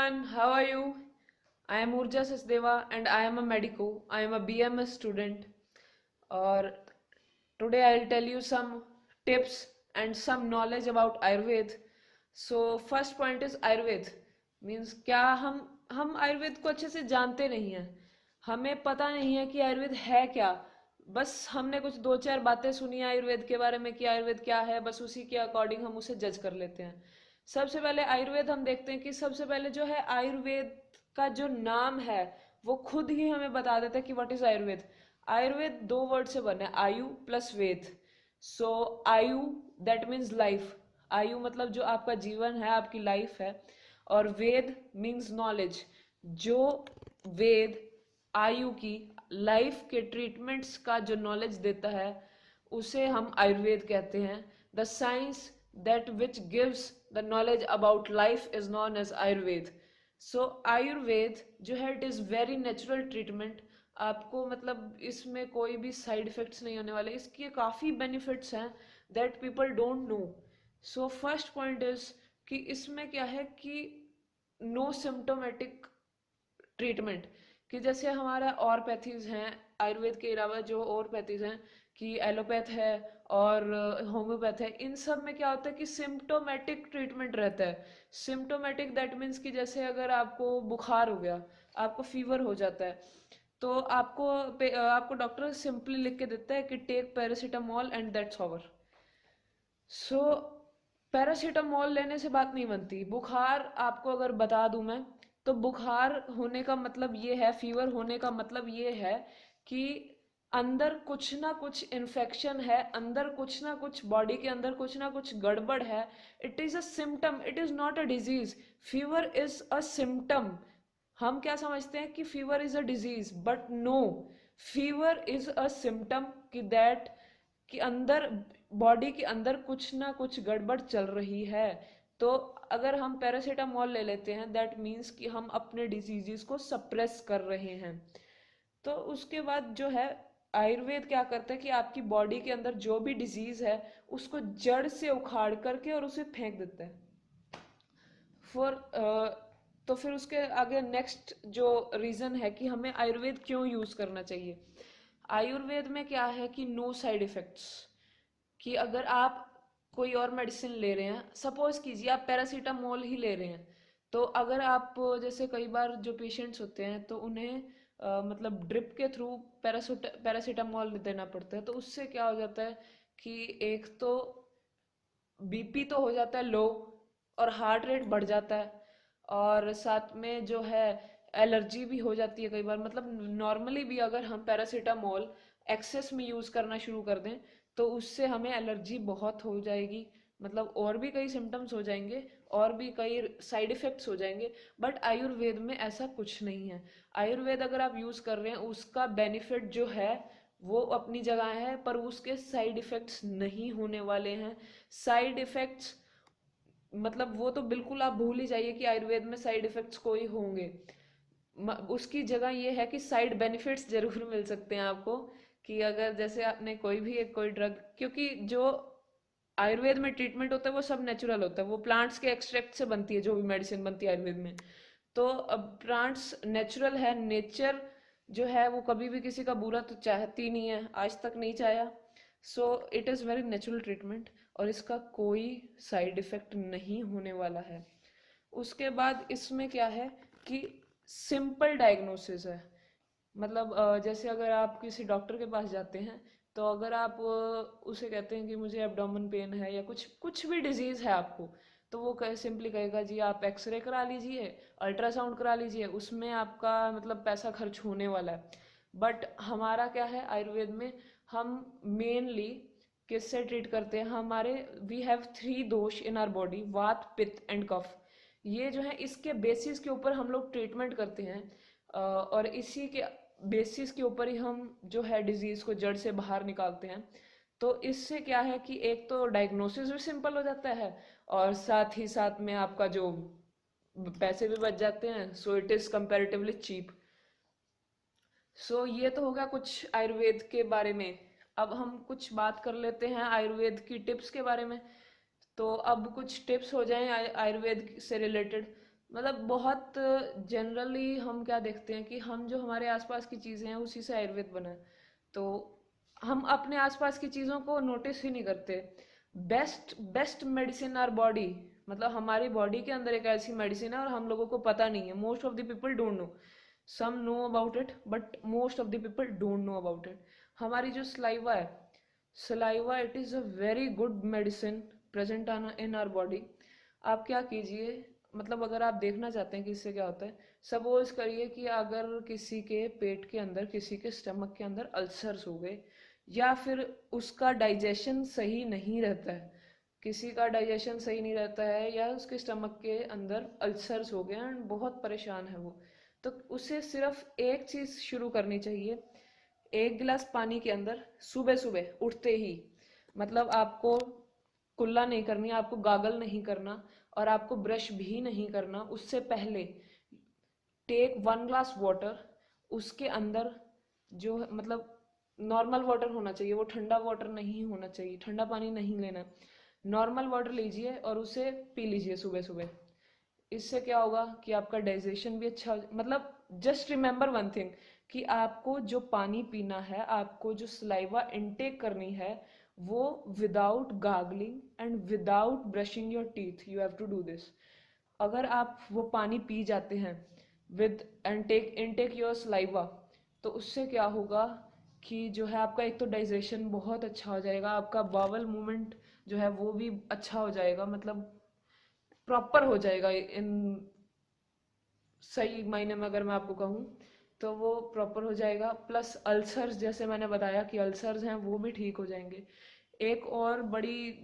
everyone, how are you? I am Urja Sachdeva and I am a medico. I am a BMS student. Or today I'll tell you some tips and some knowledge about Ayurveda. So first point is Ayurveda. Means क्या हम आयुर्वेद को अच्छे से जानते नहीं हैं. हमें पता नहीं है कि आयुर्वेद है क्या. बस हमने कुछ दो चार बातें सुनी आयुर्वेद के बारे में कि आयुर्वेद क्या है, बस उसी के अकॉर्डिंग हम उसे जज कर लेते हैं. सबसे पहले आयुर्वेद हम देखते हैं कि सबसे पहले जो है आयुर्वेद का जो नाम है वो खुद ही हमें बता देता है कि व्हाट इज आयुर्वेद. आयुर्वेद दो वर्ड से बना है, आयु प्लस वेद. सो आयु दैट मीन्स लाइफ. आयु मतलब जो आपका जीवन है, आपकी लाइफ है. और वेद मीन्स नॉलेज. जो वेद आयु की लाइफ के ट्रीटमेंट्स का जो नॉलेज देता है उसे हम आयुर्वेद कहते हैं. The science that which gives the knowledge about life is known as Ayurveda. So Ayurveda जो है it is very natural treatment. आपको मतलब इसमें कोई भी साइड इफेक्ट्स नहीं होने वाले. इसके काफ़ी बेनिफिट्स हैं that people don't no. So first point is कि इसमें क्या है कि नो सिम्टोमेटिक ट्रीटमेंट. कि जैसे हमारा और पैथीज हैं आयुर्वेद के अलावा, जो और पैथीज हैं कि एलोपैथ है और होम्योपैथ है, इन सब में क्या होता है कि सिम्टोमेटिक ट्रीटमेंट रहता है. सिम्टोमेटिक दैट मीन्स कि जैसे अगर आपको बुखार हो गया, आपको फीवर हो जाता है, तो आपको डॉक्टर सिंपली लिख के देता है कि take paracetamol and that's over. So paracetamol लेने से बात नहीं बनती. बुखार आपको अगर बता दूं मैं, तो बुखार होने का मतलब ये है, फीवर होने का मतलब ये है कि अंदर कुछ ना कुछ इन्फेक्शन है, अंदर कुछ ना कुछ बॉडी के अंदर कुछ ना कुछ गड़बड़ है. It is a symptom, it is not a disease. Fever is a symptom. हम क्या समझते हैं कि fever is a disease, but no, fever is a symptom कि दैट कि अंदर बॉडी के अंदर कुछ ना कुछ गड़बड़ चल रही है. तो अगर हम पैरासीटामोल ले लेते हैं दैट मीन्स कि हम अपने डिजीजेस को सप्रेस कर रहे हैं. तो उसके बाद जो है आयुर्वेद क्या करता है कि आपकी बॉडी के अंदर जो भी डिजीज है उसको जड़ से उखाड़ करके और उसे फेंक देता है. फॉर तो फिर उसके आगे नेक्स्ट जो रीज़न है कि हमें आयुर्वेद क्यों यूज़ करना चाहिए. आयुर्वेद में क्या है कि नो साइड इफ़ेक्ट्स. कि अगर आप कोई और मेडिसिन ले रहे हैं, सपोज कीजिए आप पैरासीटामोल ही ले रहे हैं, तो अगर आप जैसे कई बार जो पेशेंट्स होते हैं तो उन्हें मतलब ड्रिप के थ्रू पैरासीटामोल देना पड़ता है. तो उससे क्या हो जाता है कि एक तो बीपी तो हो जाता है लो और हार्ट रेट बढ़ जाता है, और साथ में जो है एलर्जी भी हो जाती है कई बार. मतलब नॉर्मली भी अगर हम पैरासीटामोल एक्सेस में यूज़ करना शुरू कर दें तो उससे हमें एलर्जी बहुत हो जाएगी. मतलब और भी कई सिम्टम्स हो जाएंगे और भी कई साइड इफ़ेक्ट्स हो जाएंगे. बट आयुर्वेद में ऐसा कुछ नहीं है. आयुर्वेद अगर आप यूज़ कर रहे हैं उसका बेनिफिट जो है वो अपनी जगह है, पर उसके साइड इफ़ेक्ट्स नहीं होने वाले हैं. साइड इफ़ेक्ट्स मतलब वो तो बिल्कुल आप भूल ही जाइए कि आयुर्वेद में साइड इफ़ेक्ट्स कोई होंगे. उसकी जगह ये है कि साइड बेनिफिट्स जरूर मिल सकते हैं आपको. कि अगर जैसे आपने कोई भी एक कोई ड्रग, क्योंकि जो आयुर्वेद में ट्रीटमेंट होता है वो सब नेचुरल होता है, वो प्लांट्स के एक्सट्रैक्ट से बनती है जो भी मेडिसिन बनती है आयुर्वेद में. तो अब प्लांट्स नेचुरल है, नेचर जो है वो कभी भी किसी का बुरा तो चाहती नहीं है, आज तक नहीं चाहा. So it is very natural treatment और इसका कोई साइड इफेक्ट नहीं होने वाला है. उसके बाद इसमें क्या है कि सिंपल डायग्नोसिस है. मतलब जैसे अगर आप किसी डॉक्टर के पास जाते हैं तो अगर आप उसे कहते हैं कि मुझे एब्डोमेन पेन है या कुछ कुछ भी डिजीज़ है आपको, तो वो कहे सिंपली कहेगा जी आप एक्सरे करा लीजिए, अल्ट्रासाउंड करा लीजिए, उसमें आपका मतलब पैसा खर्च होने वाला है. बट हमारा क्या है आयुर्वेद में, हम मेनली किससे ट्रीट करते हैं, हमारे वी हैव थ्री दोष इन आर बॉडी, वात पित्त एंड कफ. ये जो है इसके बेसिस के ऊपर हम लोग ट्रीटमेंट करते हैं. और इसी के बेसिस के ऊपर ही हम जो है डिजीज को जड़ से बाहर निकालते हैं. तो इससे क्या है कि एक तो डायग्नोसिस भी सिंपल हो जाता है और साथ ही साथ में आपका जो पैसे भी बच जाते हैं. So it is comparatively cheap. So ये तो होगा कुछ आयुर्वेद के बारे में. अब हम कुछ बात कर लेते हैं आयुर्वेद की टिप्स के बारे में. तो अब कुछ टिप्स हो जाएं आयुर्वेद से रिलेटेड. मतलब बहुत जनरली हम क्या देखते हैं कि हम जो हमारे आसपास की चीज़ें हैं उसी से आयुर्वेद बना है, तो हम अपने आसपास की चीज़ों को नोटिस ही नहीं करते। Best best medicine our body, मतलब हमारी बॉडी के अंदर एक ऐसी मेडिसिन है और हम लोगों को पता नहीं है। Most of the people don't know, some know about it but most of the people don't know about it. हमारी जो सलाइवा है, saliva it is a very good medicine present in our body. आप क्या कीजिए, मतलब अगर आप देखना चाहते हैं कि इससे क्या होता है, सपोज करिए कि अगर किसी के पेट के अंदर, किसी के स्टमक के अंदर अल्सर्स हो गए, या फिर उसका डाइजेशन सही नहीं रहता है, किसी का डाइजेशन सही नहीं रहता है या उसके स्टमक के अंदर अल्सर्स हो गए एंड बहुत परेशान है वो, तो उसे सिर्फ एक चीज़ शुरू करनी चाहिए। एक गिलास पानी के अंदर सुबह सुबह उठते ही, मतलब आपको कुल्ला नहीं करनी, आपको गागल नहीं करना और आपको ब्रश भी नहीं करना, उससे पहले टेक 1 ग्लास वाटर। उसके अंदर जो मतलब नॉर्मल वाटर होना चाहिए, वो ठंडा वाटर नहीं होना चाहिए, ठंडा पानी नहीं लेना, नॉर्मल वाटर लीजिए और उसे पी लीजिए सुबह सुबह। इससे क्या होगा कि आपका डाइजेशन भी अच्छा मतलब जस्ट रिमेंबर वन थिंग, कि आपको जो पानी पीना है, आपको जो सलाइवा इनटेक करनी है, वो without gargling and without brushing your teeth you have to do this. अगर आप वो पानी पी जाते हैं with and take intake your saliva, तो उससे क्या होगा कि जो है आपका एक तो डाइजेशन बहुत अच्छा हो जाएगा, आपका बावल मूवमेंट जो है वो भी अच्छा हो जाएगा, मतलब प्रॉपर हो जाएगा इन सही मायने में अगर मैं आपको कहूँ तो वो प्रॉपर हो जाएगा। प्लस अल्सर्स, जैसे मैंने बताया कि अल्सर्स हैं वो भी ठीक हो जाएंगे। एक और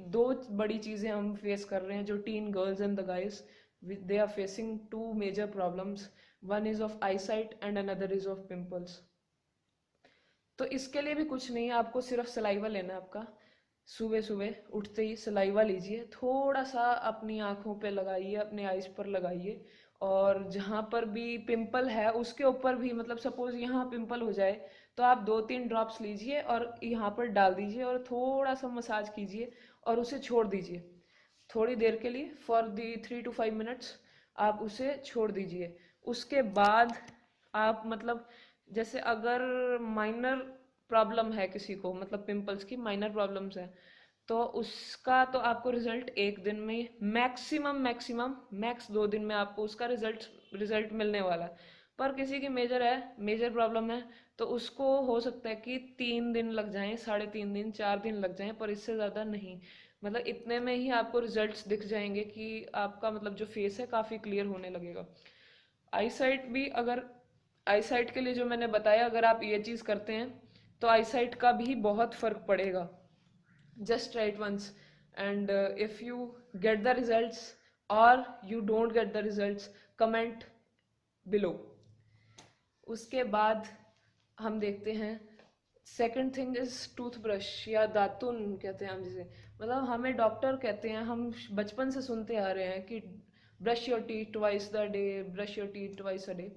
दो बड़ी चीज़ें हम फेस कर रहे हैं, जो teen girls and the guys, they are facing to major problems. One is of eye sight and another is of pimples. तो इसके लिए भी कुछ नहीं है, आपको सिर्फ सलाइवा लेना है आपका। सुबह सुबह उठते ही सलाइवा लीजिए, थोड़ा सा अपनी आँखों पे लगाइए, अपने आइज पर लगाइए, और जहाँ पर भी पिंपल है उसके ऊपर भी, मतलब सपोज यहाँ पिंपल हो जाए तो आप 2-3 ड्रॉप्स लीजिए और यहाँ पर डाल दीजिए और थोड़ा सा मसाज कीजिए और उसे छोड़ दीजिए थोड़ी देर के लिए, फॉर दी 3 to 5 मिनट्स आप उसे छोड़ दीजिए। उसके बाद आप मतलब जैसे अगर माइनर प्रॉब्लम है किसी को, मतलब पिंपल्स की माइनर प्रॉब्लम्स है, तो उसका तो आपको रिजल्ट एक दिन में, मैक्सिमम मैक्सिमम मैक्स 2 दिन में आपको उसका रिजल्ट मिलने वाला है। पर किसी की मेजर है, मेजर प्रॉब्लम है, तो उसको हो सकता है कि 3 दिन लग जाएं, 3.5 दिन 4 दिन लग जाएं, पर इससे ज़्यादा नहीं। मतलब इतने में ही आपको रिजल्ट्स दिख जाएंगे कि आपका मतलब जो फेस है काफ़ी क्लियर होने लगेगा। आई साइट भी, अगर आई साइट के लिए जो मैंने बताया, अगर आप ये चीज़ करते हैं तो आई साइट का भी बहुत फर्क पड़ेगा। just try it once, and if you get the results or you don't get the results, comment below। उसके बाद हम देखते हैं सेकंड थिंग इज टूथब्रश या दातुन कहते हैं हम जिसे, मतलब हमें डॉक्टर कहते हैं, हम बचपन से सुनते आ रहे हैं कि brush your teeth twice the day, brush your teeth twice a day.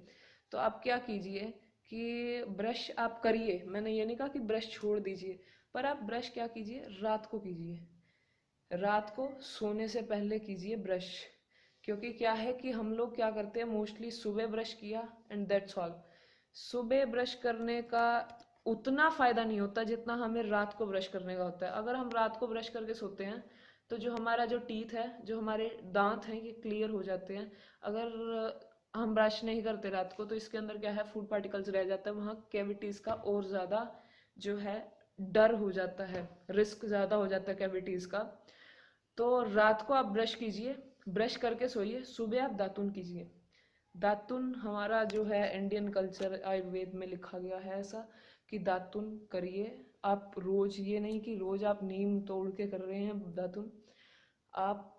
तो आप क्या कीजिए कि ब्रश आप करिए, मैंने ये नहीं कहा कि ब्रश छोड़ दीजिए, पर आप ब्रश क्या कीजिए, रात को कीजिए, रात को सोने से पहले कीजिए ब्रश। क्योंकि क्या है कि हम लोग क्या करते हैं, मोस्टली सुबह ब्रश किया एंड दैट्स ऑल। सुबह ब्रश करने का उतना फायदा नहीं होता जितना हमें रात को ब्रश करने का होता है। अगर हम रात को ब्रश करके सोते हैं तो जो हमारा जो टीथ है, जो हमारे दांत हैं, ये क्लियर हो जाते हैं। अगर हम ब्रश नहीं करते रात को तो इसके अंदर क्या है, फूड पार्टिकल्स रह जाता है, वहाँ कैविटीज का और ज़्यादा जो है डर हो जाता है, रिस्क ज़्यादा हो जाता है कैविटीज का। तो रात को आप ब्रश कीजिए, ब्रश करके सोइए, सुबह आप दातुन कीजिए। दातुन हमारा जो है इंडियन कल्चर आयुर्वेद में लिखा गया है ऐसा कि दातुन करिए आप रोज। ये नहीं कि रोज आप नीम तोड़ के कर रहे हैं दातुन, आप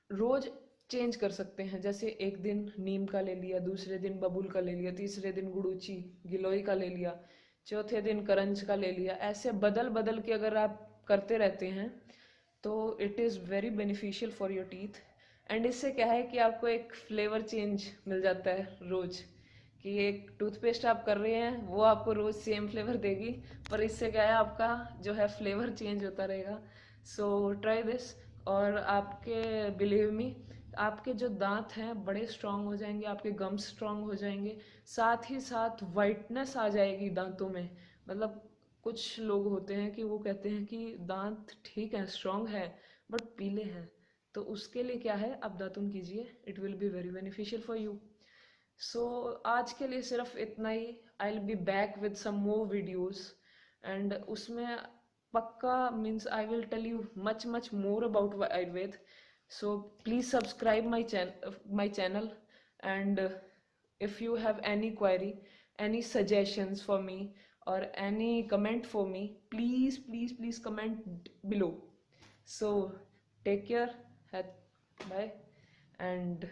रोज चेंज कर सकते हैं। जैसे एक दिन नीम का ले लिया, दूसरे दिन बबूल का ले लिया, तीसरे दिन गुड़ूची गिलोय का ले लिया, चौथे दिन करंज का ले लिया। ऐसे बदल बदल के अगर आप करते रहते हैं तो it is very beneficial for your teeth. And इससे क्या है कि आपको एक फ्लेवर चेंज मिल जाता है रोज, कि एक टूथपेस्ट आप कर रहे हैं वो आपको रोज सेम फ्लेवर देगी, पर इससे क्या है आपका जो है फ्लेवर चेंज होता रहेगा। So try this. और आपके बिलीव मी, आपके जो दांत हैं बड़े स्ट्रांग हो जाएंगे, आपके गम्स स्ट्रांग हो जाएंगे, साथ ही साथ वाइटनेस आ जाएगी दांतों में। मतलब कुछ लोग होते हैं कि वो कहते हैं कि दांत ठीक है, स्ट्रांग है, बट पीले हैं। तो उसके लिए क्या है, आप दातुन कीजिए, it will be very beneficial for you. So आज के लिए सिर्फ इतना ही। I will be back with some more videos, and उसमें पक्का means I will tell you much much more about Ayurveda. So please subscribe my channel, and if you have any query, any suggestions for me, or any comment for me, please comment below. So take care. Bye. And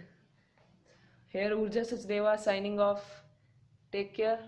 here Urja Sachdeva signing off. Take care.